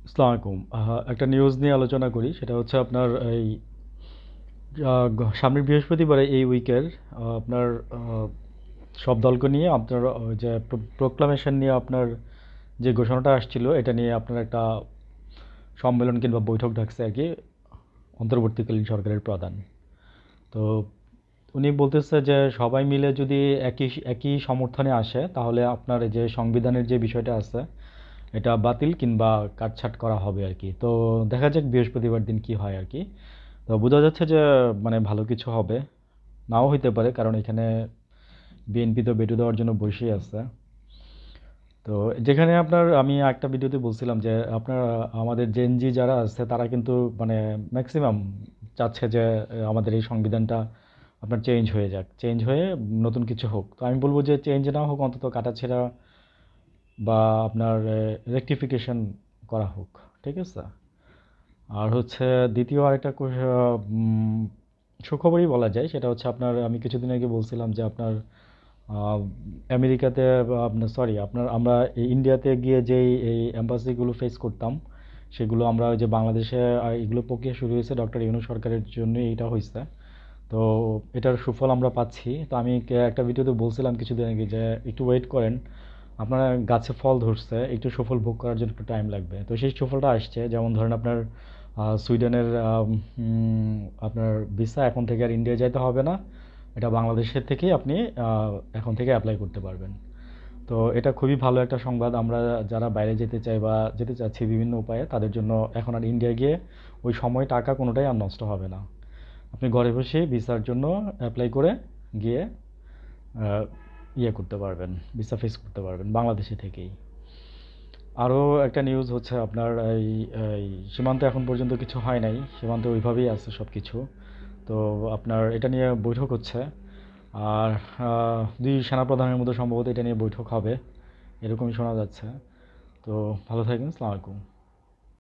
আসসালামু আলাইকুম। একটা নিউজ নিয়ে আলোচনা করি। সেটা হচ্ছে আপনার এই সামনের বৃহস্পতিবারে এই উইকের আপনার সব দলকে নিয়ে আপনার যে প্রোক্লামেশন নিয়ে আপনার যে ঘোষণাটা আসছিল এটা নিয়ে আপনার একটা সম্মেলন কিংবা বৈঠক ডাকছে আর কি অন্তর্বর্তীকালীন সরকারের প্রধান। তো উনি বলতেছে যে সবাই মিলে যদি একই একই সমর্থনে আসে তাহলে আপনার এই যে সংবিধানের যে বিষয়টা আছে এটা বাতিল কিংবা কাটছাঁট করা হবে আর কি। তো দেখা যাক বৃহস্পতিবার দিন কি হয় আর কি। তো বোঝা যাচ্ছে যে মানে ভালো কিছু হবে, নাও হইতে পারে, কারণ এখানে বিএনপি তো বেটু দেওয়ার জন্য বসেই আছে। তো যেখানে আপনার আমি একটা ভিডিওতে বলছিলাম যে আপনার আমাদের জেনজি যারা আছে তারা কিন্তু মানে ম্যাক্সিমাম চাচ্ছে যে আমাদের এই সংবিধানটা আপনার চেঞ্জ হয়ে যাক, চেঞ্জ হয়ে নতুন কিছু হোক। তো আমি বলবো যে চেঞ্জ না হোক, অন্তত কাটাছেঁড়া বা আপনার রেকটিফিকেশন করা হোক। ঠিক আছে। আর হচ্ছে দ্বিতীয় আরেকটা সুখবরই বলা যায়, সেটা হচ্ছে আপনার আমি কিছুদিন আগে বলছিলাম যে আপনার আহ, আমেরিকাতে বা আপনার সরি আপনার আমরা এই ইন্ডিয়াতে গিয়ে যেই এই এম্বাসিগুলো ফেস করতাম, সেগুলো আমরা ওই যে বাংলাদেশে এগুলো প্রক্রিয়া শুরু হয়েছে ডক্টর ইউনূস সরকারের জন্য এইটা হয়েছে। তো এটার সুফল আমরা পাচ্ছি। তো আমি একটা ভিডিওতে বলছিলাম কিছুদিন আগে যে একটু ওয়েট করেন, আপনার গাছে ফল ধরছে, একটু সুফল ভোগ করার জন্য একটু টাইম লাগবে। তো সেই সুফলটা আসছে, যেমন ধরেন আপনার সুইডেনের আপনার ভিসা এখন থেকে আর ইন্ডিয়া যাইতে হবে না। এটা বাংলাদেশের থেকেই আপনি এখন থেকে অ্যাপ্লাই করতে পারবেন। তো এটা খুবই ভালো একটা সংবাদ। আমরা যারা বাইরে যেতে চাই বা যেতে চাচ্ছি বিভিন্ন উপায়ে, তাদের জন্য এখন আর ইন্ডিয়া গিয়ে ওই সময় টাকা কোনোটাই আর নষ্ট হবে না। আপনি ঘরে বসে ভিসার জন্য অ্যাপ্লাই করে গিয়ে আহ, ইয়ে করতে পারবেন, ভিসা ফেস করতে পারবেন বাংলাদেশে থেকেই। আরও একটা নিউজ হচ্ছে আপনার এই এই সীমান্তে এখন পর্যন্ত কিছু হয় নাই, সীমান্তে ওইভাবেই আছে সব কিছু। তো আপনার এটা নিয়ে বৈঠক হচ্ছে। আর দুই সেনাপ্রধানের মধ্যে সম্ভবত এটা নিয়ে বৈঠক হবে, এরকমই শোনা যাচ্ছে। তো ভালো থাকবেন। আসসালামু আলাইকুম।